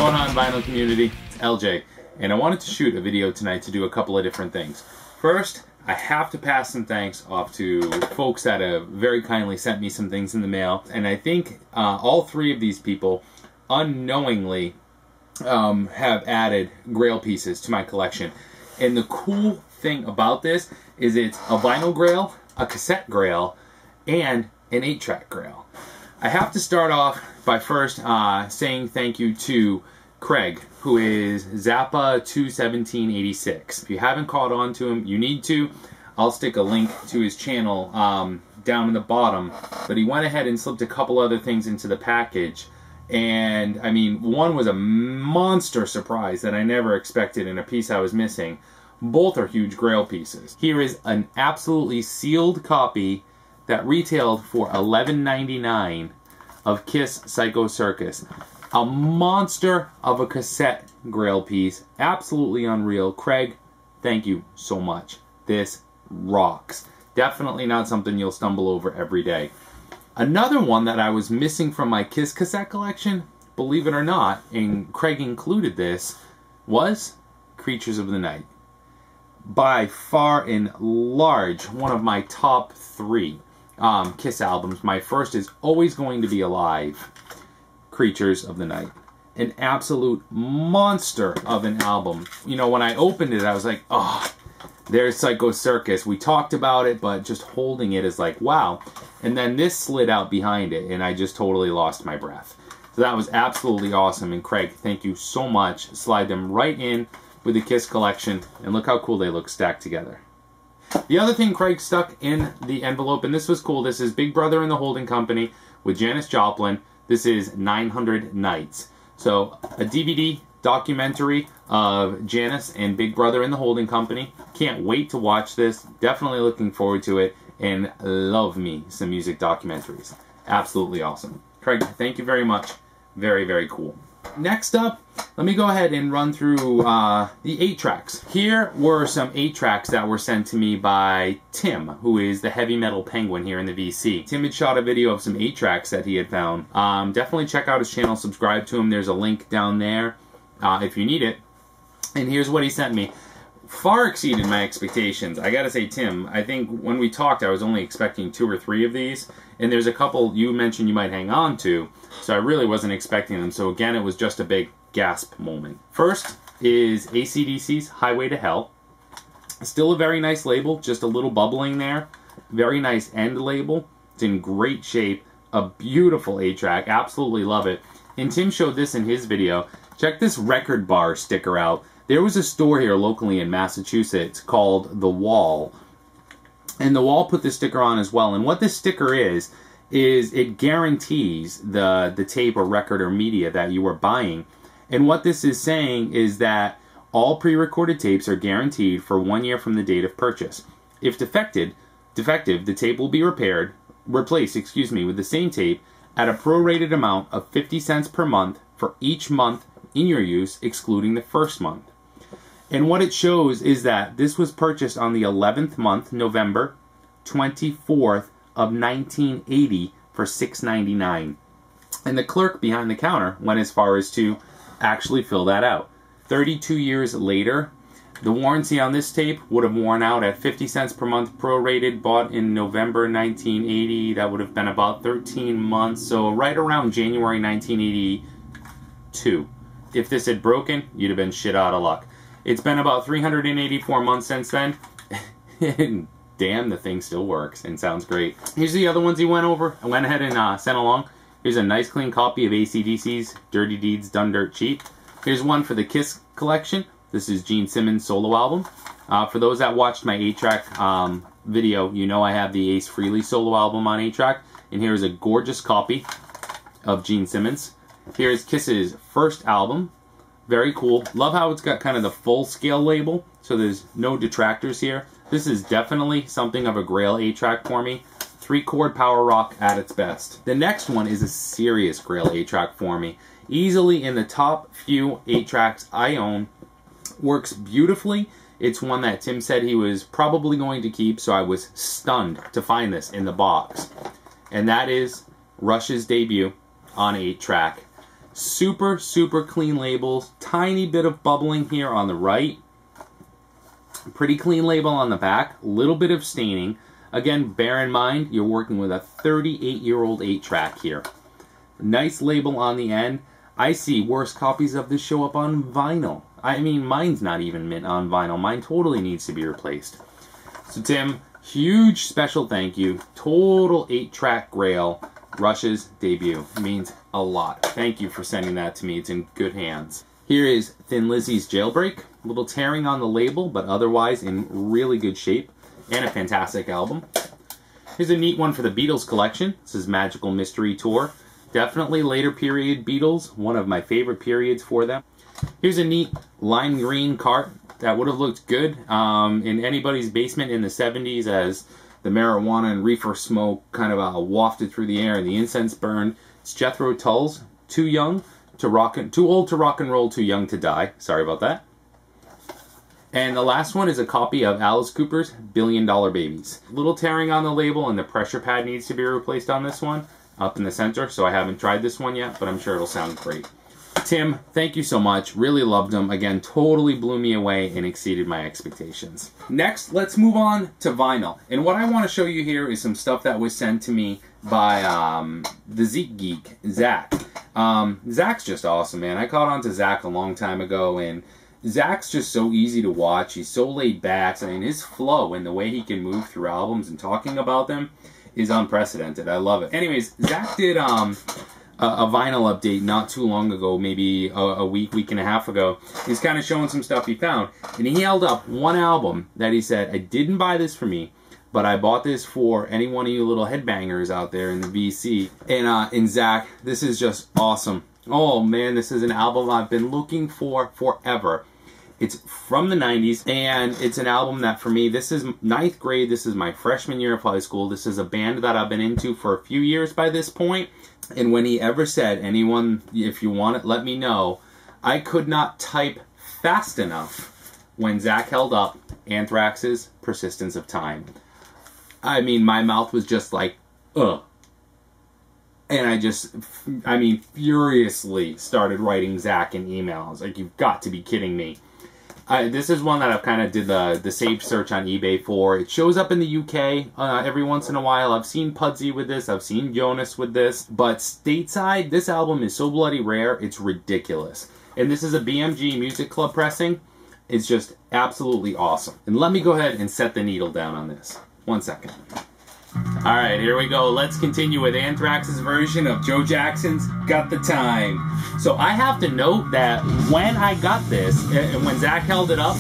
going on, vinyl community? It's LJ, and I wanted to shoot a video tonight to do a couple of different things. First, I have to pass some thanks off to folks that have very kindly sent me some things in the mail, and I think all three of these people unknowingly have added Grail pieces to my collection. And the cool thing about this is it's a vinyl Grail, a cassette Grail, and an 8-track Grail. I have to start off by first saying thank you to Craig, who is Zappa21786. If you haven't caught on to him, you need to. I'll stick a link to his channel down in the bottom. But he went ahead and slipped a couple other things into the package. And, I mean, one was a monster surprise that I never expected in a piece I was missing. Both are huge Grail pieces. Here is an absolutely sealed copy that retailed for $11.99 of Kiss Psycho Circus. A monster of a cassette Grail piece. Absolutely unreal. Craig, thank you so much. This rocks. Definitely not something you'll stumble over every day. Another one that I was missing from my Kiss cassette collection, believe it or not, and Craig included this, was Creatures of the Night. By far and large, one of my top 3 Kiss albums. My first is always going to be Alive. Creatures of the Night. An absolute monster of an album. You know, when I opened it, I was like, oh, there's Psycho Circus. We talked about it, but just holding it is like, wow. And then this slid out behind it, and I just totally lost my breath. So that was absolutely awesome. And Craig, thank you so much. Slide them right in with the Kiss collection, and look how cool they look stacked together. The other thing Craig stuck in the envelope, and this was cool, this is Big Brother and the Holding Company with Janis Joplin. This is 900 Nights. So, a DVD documentary of Janis and Big Brother and the Holding Company. Can't wait to watch this. Definitely looking forward to it. And love me some music documentaries. Absolutely awesome. Craig, thank you very much. Very, very cool. Next up, let me go ahead and run through the 8-tracks. Here were some 8-tracks that were sent to me by Tim, who is the heavy metal penguin here in the VC. Tim had shot a video of some 8-tracks that he had found. Definitely check out his channel, subscribe to him. There's a link down there if you need it. And here's what he sent me. Far exceeded my expectations. I gotta say, Tim, I think when we talked, I was only expecting 2 or 3 of these. And there's a couple you mentioned you might hang on to. So I really wasn't expecting them. So again, it was just a big gasp moment. First is AC/DC's Highway to Hell. Still a very nice label, just a little bubbling there. Very nice end label. It's in great shape. A beautiful 8-track. Absolutely love it. And Tim showed this in his video. Check this record bar sticker out. There was a store here locally in Massachusetts called The Wall. And The Wall put this sticker on as well. And what this sticker is it guarantees the tape or record or media that you are buying. And what this is saying is that all pre-recorded tapes are guaranteed for 1 year from the date of purchase. If defective, the tape will be replaced with the same tape at a prorated amount of 50 cents per month for each month in your use, excluding the first month. And what it shows is that this was purchased on the 11th month, November 24th of 1980 for $6.99. And the clerk behind the counter went as far as to actually fill that out. 32 years later, the warranty on this tape would have worn out at 50 cents per month prorated, bought in November 1980. That would have been about 13 months, so right around January 1982. If this had broken, you'd have been shit out of luck. It's been about 384 months since then, and damn, the thing still works and sounds great. Here's the other ones he went over. I went ahead and sent along. Here's a nice clean copy of AC/DC's Dirty Deeds Done Dirt Cheap. Here's one for the Kiss collection. This is Gene Simmons' solo album. For those that watched my 8-track video, you know I have the Ace Frehley solo album on 8-track. And here's a gorgeous copy of Gene Simmons. Here's Kiss's first album. Very cool. Love how it's got kind of the full-scale label, so there's no detractors here. This is definitely something of a Grail 8-track for me. 3-chord power rock at its best. The next one is a serious Grail 8-track for me. Easily in the top few 8-tracks I own. Works beautifully. It's one that Tim said he was probably going to keep, so I was stunned to find this in the box. And that is Rush's debut on 8-track. Super, super clean labels. Tiny bit of bubbling here on the right. Pretty clean label on the back. Little bit of staining. Again, bear in mind, you're working with a 38-year-old 8-track here. Nice label on the end. I see worse copies of this show up on vinyl. I mean, mine's not even mint on vinyl. Mine totally needs to be replaced. So Tim, huge special thank you. Total 8-track Grail. Rush's debut. It means a lot. Thank you for sending that to me. It's in good hands. Here is Thin Lizzy's Jailbreak. A little tearing on the label, but otherwise in really good shape. And a fantastic album. Here's a neat one for the Beatles collection. This is Magical Mystery Tour. Definitely later period Beatles. One of my favorite periods for them. Here's a neat lime green cart that would have looked good in anybody's basement in the 70s as the marijuana and reefer smoke kind of wafted through the air and the incense burned. It's Jethro Tull's Too Old to Rock and Roll, Too Young to Die. Sorry about that. And the last one is a copy of Alice Cooper's $1 Billion Babies. A little tearing on the label and the pressure pad needs to be replaced on this one up in the center, so I haven't tried this one yet, but I'm sure it'll sound great. Tim, thank you so much. Really loved them. Again, totally blew me away and exceeded my expectations. Next, let's move on to vinyl. And what I want to show you here is some stuff that was sent to me by the Zeke Geek, Zach. Zach's just awesome, man. I caught on to Zach a long time ago, and Zach's just so easy to watch. He's so laid back. I mean, his flow and the way he can move through albums and talking about them is unprecedented. I love it. Anyways, Zach did a vinyl update not too long ago, maybe a week and a half ago. He's kind of showing some stuff he found. And he held up one album that he said, I didn't buy this for me, but I bought this for any one of you little headbangers out there in the VC. And Zach, this is just awesome. Oh man, this is an album I've been looking for forever. It's from the 90s, and it's an album that for me, this is 9th grade, this is my freshman year of high school, this is a band that I've been into for a few years by this point, and when he ever said, anyone, if you want it, let me know, I could not type fast enough when Zach held up Anthrax's Persistence of Time. I mean, my mouth was just like, ugh. And I mean, furiously started writing Zach an email. I was like, you've got to be kidding me. This is one that I've kind of did the saved search on eBay for. It shows up in the UK every once in a while. I've seen Pudsey with this. I've seen Jonas with this. But stateside, this album is so bloody rare, it's ridiculous. And this is a BMG Music Club pressing. It's just absolutely awesome. And let me go ahead and set the needle down on this. 1 second. Alright, here we go. Let's continue with Anthrax's version of Joe Jackson's Got the Time. So I have to note that when I got this, and when Zach held it up,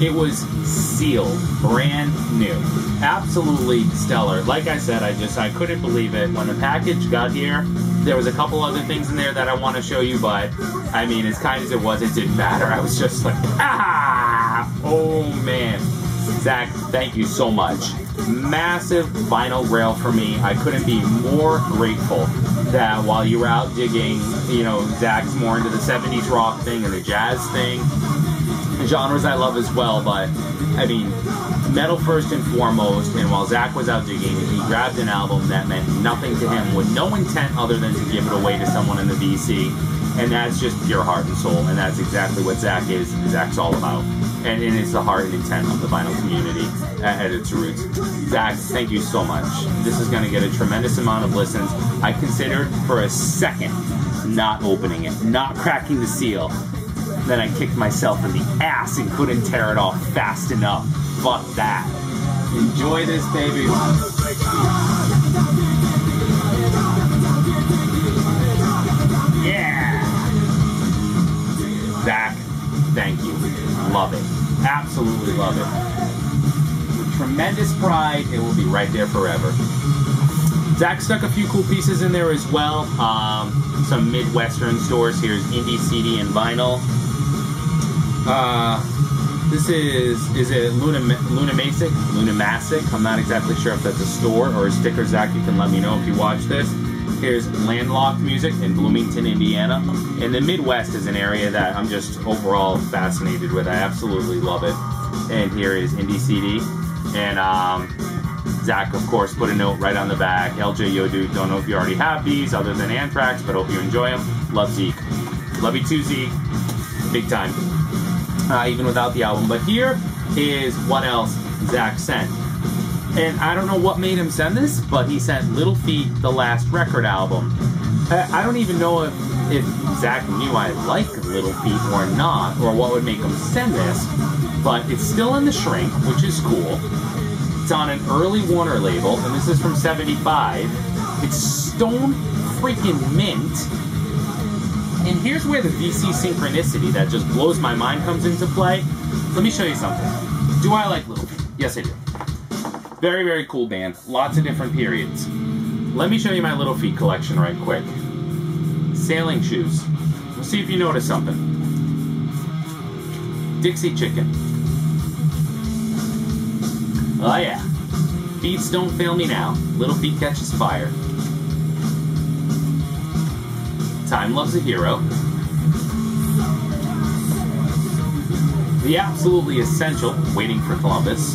it was sealed, brand new. Absolutely stellar. Like I said, I couldn't believe it. When the package got here, there was a couple other things in there that I want to show you, but I mean, as kind as it was, it didn't matter. I was just like, ah! Oh man. Zach, thank you so much. Massive vinyl Grail for me. I couldn't be more grateful that while you were out digging, you know, Zach's more into the 70s rock thing and the jazz thing. Genres I love as well, but I mean, metal first and foremost, and while Zach was out digging, he grabbed an album that meant nothing to him with no intent other than to give it away to someone in the VC. And that's just pure heart and soul, and that's exactly what Zach's all about. And it's the heart and intent of the vinyl community at its roots. Zach, thank you so much. This is going to get a tremendous amount of listens. I considered for a second not opening it, not cracking the seal. Then I kicked myself in the ass and couldn't tear it off fast enough. Fuck that. Enjoy this, baby. Yeah! Zach, thank you. Love it. Absolutely love it. With tremendous pride, it will be right there forever. Zach stuck a few cool pieces in there as well. Some Midwestern stores. Here's Indie CD and Vinyl. This is it Lunamasic? I'm not exactly sure if that's a store or a sticker. Zach, you can let me know if you watch this. Here's Landlocked Music in Bloomington, Indiana. And the Midwest is an area that I'm just overall fascinated with. I absolutely love it. And here is Indie CD. And Zach, of course, put a note right on the back. LJ Yodu, don't know if you already have these other than Anthrax, but hope you enjoy them. Love, Zeke. Love you too, Z. Big time. Even without the album. But here is what else Zach sent. And I don't know what made him send this, but he sent Little Feat, the last record album. I don't even know if Zach knew I liked Little Feat or not, or what would make him send this, but it's still in the shrink, which is cool. It's on an early Warner label, and this is from 75. It's stone freaking mint. And here's where the VC synchronicity that just blows my mind comes into play. Let me show you something. Do I like Little Feat? Yes, I do. Very, very cool band. Lots of different periods. Let me show you my Little Feat collection right quick. Sailing shoes. We'll see if you notice something. Dixie Chicken. Oh yeah. Beats don't fail me now. Little Feat catches fire. Time loves a hero. The absolutely essential, Waiting for Columbus.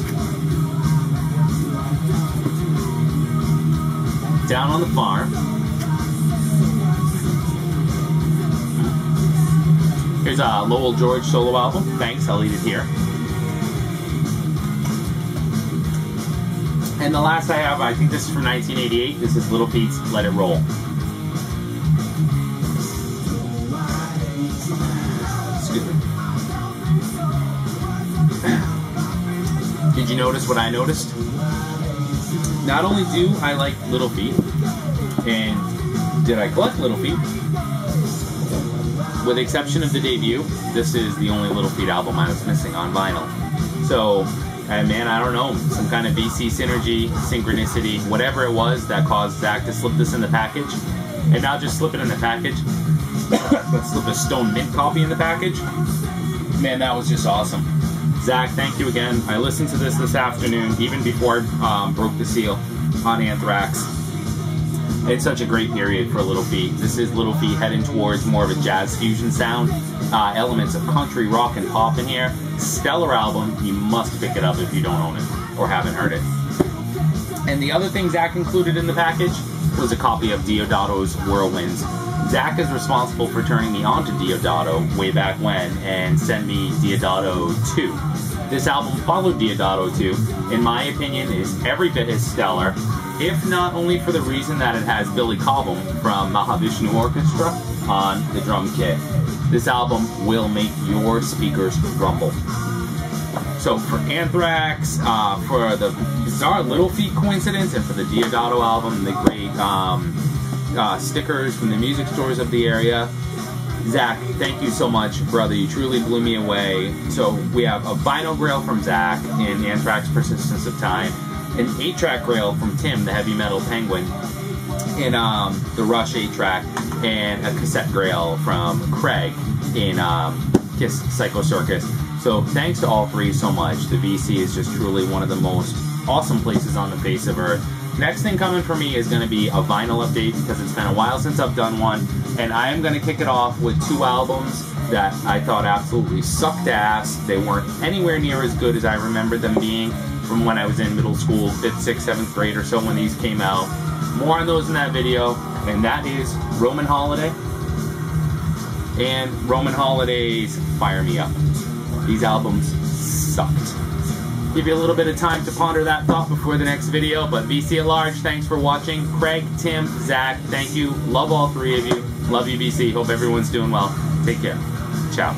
Down on the Farm. Here's a Lowell George solo album. Thanks, I'll leave it here. And the last I have, I think this is from 1988. This is Little Feat's Let It Roll. Excuse me. Did you notice what I noticed? Not only do I like Little Feat, and did I collect Little Feat, with the exception of the debut, this is the only Little Feat album I was missing on vinyl. So, man, I don't know, some kind of VC synergy, synchronicity, whatever it was that caused Zach to slip this in the package, and not just slip it in the package, but slip a stone mint copy in the package. Man, that was just awesome. Zach, thank you again. I listened to this afternoon, even before I broke the seal on Anthrax. It's such a great period for Little Feat. This is Little Feat heading towards more of a jazz fusion sound. Elements of country, rock, and pop in here. Stellar album. You must pick it up if you don't own it or haven't heard it. And the other thing Zach included in the package was a copy of Diodato's Whirlwinds. Zach is responsible for turning me on to Diodato way back when and sent me Diodato 2. This album followed Diodato 2, in my opinion, is every bit as stellar, if not only for the reason that it has Billy Cobham from Mahavishnu Orchestra on the drum kit. This album will make your speakers rumble. So for Anthrax, for the bizarre Little Feat coincidence, and for the Diodato album, the great stickers from the music stores of the area, Zach, thank you so much, brother. You truly blew me away. So we have a vinyl Grail from Zach in Anthrax Persistence of Time, an 8-track Grail from Tim, the heavy metal penguin, in the Rush 8-track, and a cassette Grail from Craig in Kiss Psycho Circus. So thanks to all three so much. The VC is just truly one of the most awesome places on the face of Earth. Next thing coming for me is going to be a vinyl update, because it's been a while since I've done one, and I am going to kick it off with 2 albums that I thought absolutely sucked ass. They weren't anywhere near as good as I remembered them being from when I was in middle school, 5th, 6th, 7th grade or so when these came out. More on those in that video, and that is Roman Holiday and Roman Holiday's Fire Me Up. These albums sucked. Give you a little bit of time to ponder that thought before the next video, but VC at large, thanks for watching. Craig, Tim, Zach, thank you. Love all 3 of you. Love you, VC. Hope everyone's doing well. Take care. Ciao.